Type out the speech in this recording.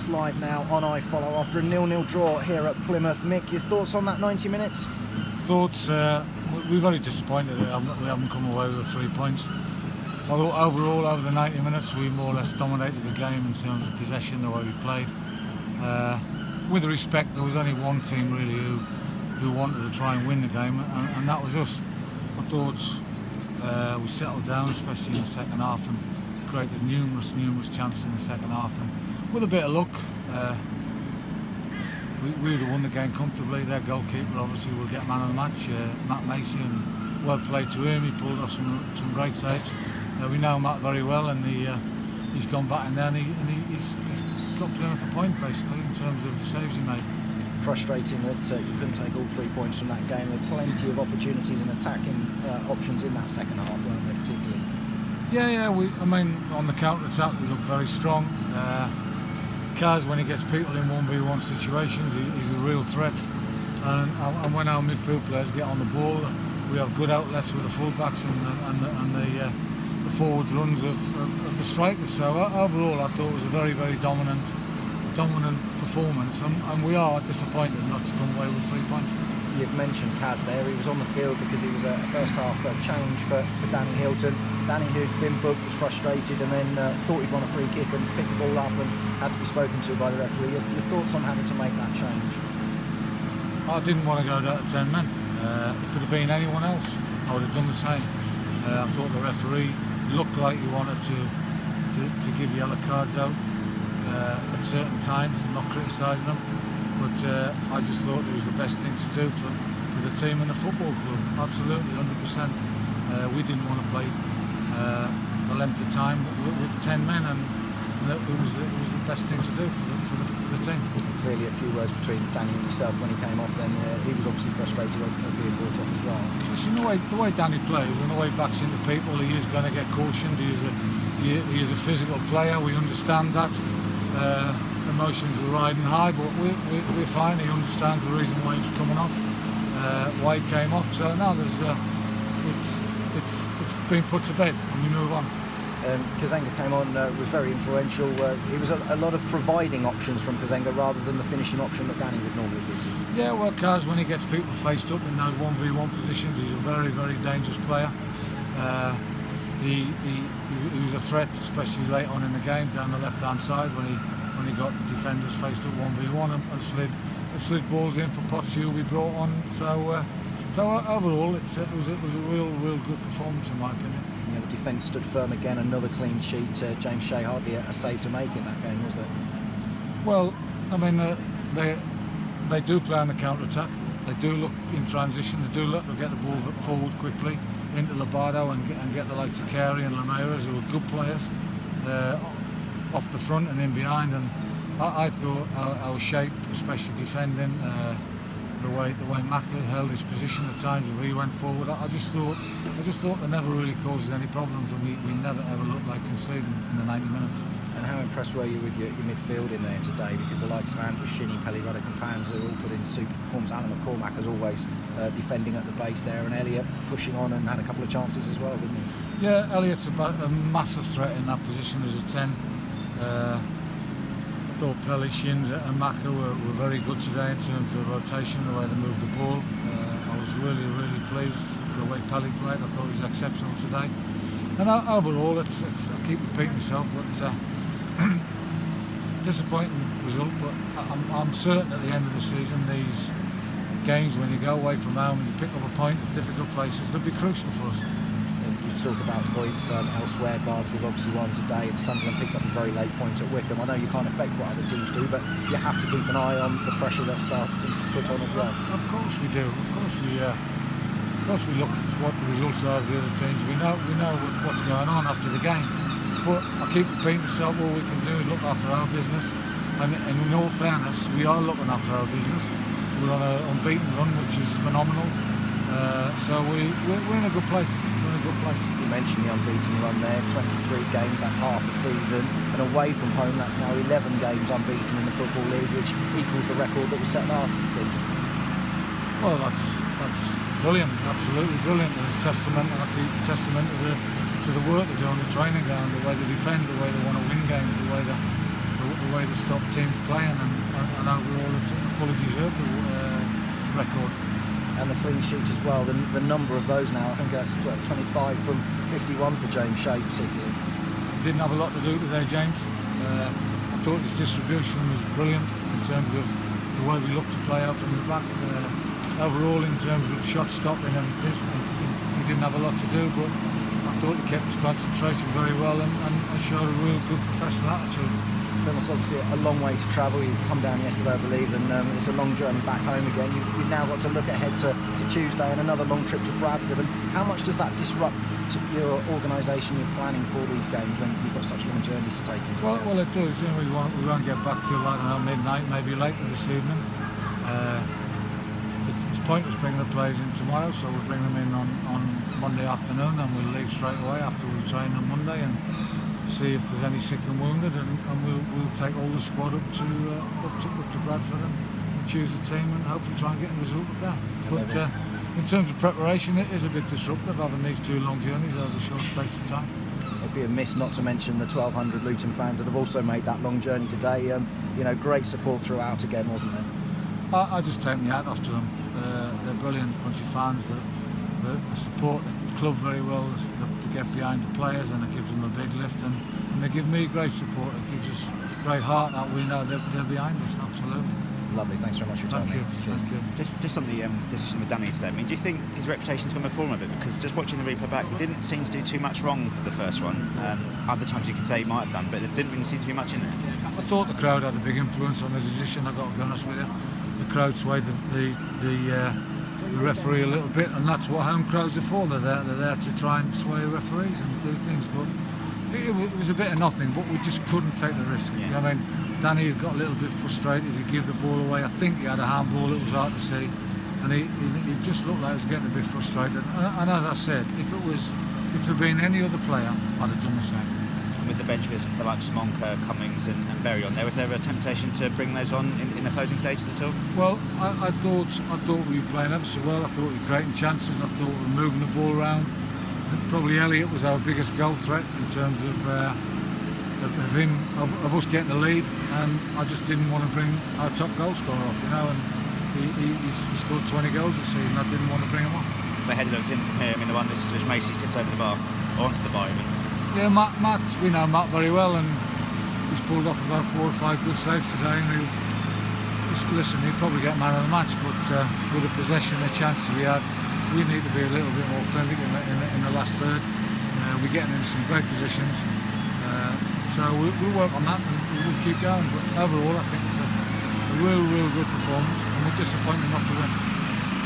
us live now on iFollow after a 0-0 draw here at Plymouth. Mick, your thoughts on that 90 minutes? Thoughts, we're very disappointed that we haven't come away with the 3 points. Although overall, over the 90 minutes, we more or less dominated the game in terms of possession, the way we played. With respect, there was only one team really who wanted to try and win the game, and that was us. I thought we settled down, especially in the second half, and created numerous chances in the second half. And with a bit of luck, we would have won the game comfortably. Their goalkeeper obviously will get man of the match, Matt Macy, and well played to him. He pulled off some great saves. We know Matt very well, and he's gone back in there, and he's got Plymouth a point basically in terms of the saves he made. Frustrating that you couldn't take all 3 points from that game. There were plenty of opportunities and attacking options in that second half, weren't there, particularly? Yeah. I mean, on the counter-attack, we look very strong. Kaz, when he gets people in 1v1 situations, he's a real threat. And when our midfield players get on the ball, we have good outlets with the full-backs and the forward runs of the strikers. So overall, I thought it was a very, very dominant performance, and we are disappointed not to come away with 3 points. You've mentioned Kaz there. He was on the field because he was a first half change for Danny Hilton. Danny, who'd been booked, was frustrated and then thought he'd won a free kick and picked the ball up and had to be spoken to by the referee. Your thoughts on having to make that change? I didn't want to go down to 10 men. If it had been anyone else, I would have done the same. I thought the referee looked like he wanted to give yellow cards out at certain times. I'm not criticising them, but I just thought it was the best thing to do for the team and the football club. Absolutely, 100%. We didn't want to play the length of time with 10 men, and it was the best thing to do for the team. Clearly, a few words between Danny and yourself when he came off. Then he was obviously frustrated at being brought off as well. Listen, the way Danny plays and the way he backs into people, he is going to get cautioned. He is a physical player. We understand that. Emotions are riding high, but we're fine. He understands the reason why he was coming off, why he came off. So now it's been put to bed, and we move on. Kazenga came on, was very influential. It was a lot of providing options from Kazenga rather than the finishing option that Danny would normally give you. Yeah, well, Kaz, when he gets people faced up in those 1v1 positions, he's a very, very dangerous player. He was a threat, especially late on in the game down the left-hand side when he got the defenders faced up 1v1 and slid balls in for Potts, who we brought on. So overall, it was a real good performance in my opinion. Yeah, the defence stood firm again. Another clean sheet. James Shea hardly a save to make in that game, was there? Well, I mean, they do play on the counter-attack. They do look in transition. They do look to get the ball forward quickly into Lombardo and get the likes of Carey and Lameiras, who are good players, off the front and in behind. And I thought our shape, especially defending, the way Maka held his position at times when he went forward, I just thought they never really caused any problems, and we never ever looked like conceding in the 90 minutes. And how impressed were you with your midfield in there today? Because the likes of Andrew Shinnie, Pelly Ruddock and Panzer all put in super performance. Alan McCormack, as always, defending at the base there, and Elliott pushing on and had a couple of chances as well, didn't he? Yeah, Elliott's a massive threat in that position as a 10. I thought Pelly, Shins and Maka were very good today in terms of the rotation, the way they moved the ball. I was really pleased with the way Pelly played. I thought he was exceptional today. And overall, I keep repeating myself, but disappointing result. But I'm certain at the end of the season, these games when you go away from home and you pick up a point at difficult places, they'll be crucial for us. You talk about points elsewhere. Barnsley obviously won today, and Sunderland picked up a very late point at Wickham. I know you can't affect what other teams do, but you have to keep an eye on the pressure that Start teams put on as well. Of course we do. Of course we look at what the results are of the other teams. We know what's going on after the game. But I keep repeating myself, all we can do is look after our business, and in all fairness, we are looking after our business. We're on an unbeaten run, which is phenomenal. So we're in a good place. We're in a good place. You mentioned the unbeaten run there, 23 games, that's half a season, and away from home, that's now 11 games unbeaten in the Football League, which equals the record that was set last season. Well, that's brilliant, absolutely brilliant, and it's testament to the work they do on the training ground, the way they defend, the way they want to win games, the way way they stop teams playing, and overall it's a fully deserved record. And the clean sheets as well, the number of those now, I think that's 25 from 51 for James Shea particularly. Didn't have a lot to do today, James. I thought his distribution was brilliant in terms of the way we looked to play out from the back. Overall, in terms of shot stopping and this, he didn't have a lot to do, but I thought he kept his concentration very well and showed a real good professional attitude. Plymouth's obviously a long way to travel. You come down yesterday, I believe, and it's a long journey back home again. You've now got to look ahead to Tuesday and another long trip to Bradford. And how much does that disrupt your organisation, your planning for these games when you've got such long journeys to take into account? Well, it does. You know, we won't get back till, I don't know, midnight, maybe later this evening. It's pointless bringing the players in tomorrow, so we'll bring them in on Monday afternoon, and we'll leave straight away after we train on Monday and see if there's any sick and wounded, and we'll take all the squad up to Bradford and choose a team and hopefully try and get a result up there. But in terms of preparation, it is a bit disruptive having these two long journeys over a short space of time. It'd be a miss not to mention the 1,200 Luton fans that have also made that long journey today. Great support throughout again, wasn't there? I just take my hat off to them. They're a brilliant bunch of fans that support the club very well. They get behind the players and it gives them a big lift, and they give me great support. It gives us great heart that we know they're behind us, absolutely. Lovely, thanks very much for your time. Thank you. Just on the decision with Danny today, I mean, do you think his reputation's going to fall a bit? Because just watching the replay back, he didn't seem to do too much wrong for the first one. Other times you could say he might have done, but there didn't really seem to be much in there. I thought the crowd had a big influence on the decision, I've got to be honest with you. The crowd swayed the referee a little bit, and that's what home crowds are for. They're there to try and sway referees and do things, but it was a bit of nothing, but we just couldn't take the risk. Yeah. I mean, Danny had got a little bit frustrated, he gave the ball away. I think he had a handball, it was hard to see, and he just looked like he was getting a bit frustrated. And as I said, if there'd been any other player, I'd have done the same. And with the bench visits, the likes of Monker, Cummings and Berry on there, was there a temptation to bring those on in the closing stages at all? Well, I thought we were playing ever so well. I thought we were creating chances. I thought we were moving the ball around. Probably Elliott was our biggest goal threat in terms of us getting the lead, and I just didn't want to bring our top goal scorer off, and he scored 20 goals this season. I didn't want to bring him off. The header looks in from here. I mean, the one which Macy's tipped over the bar, or onto the bar even. Yeah, Matt, we know Matt very well, and he's pulled off about 4 or 5 good saves today. And he'll probably get man of the match, but with the possession, the chances we had, we need to be a little bit more clinical in the last third. We're getting into some great positions, so we'll work on that and we'll keep going. But overall, I think it's a real good performance, and we're disappointed not to win.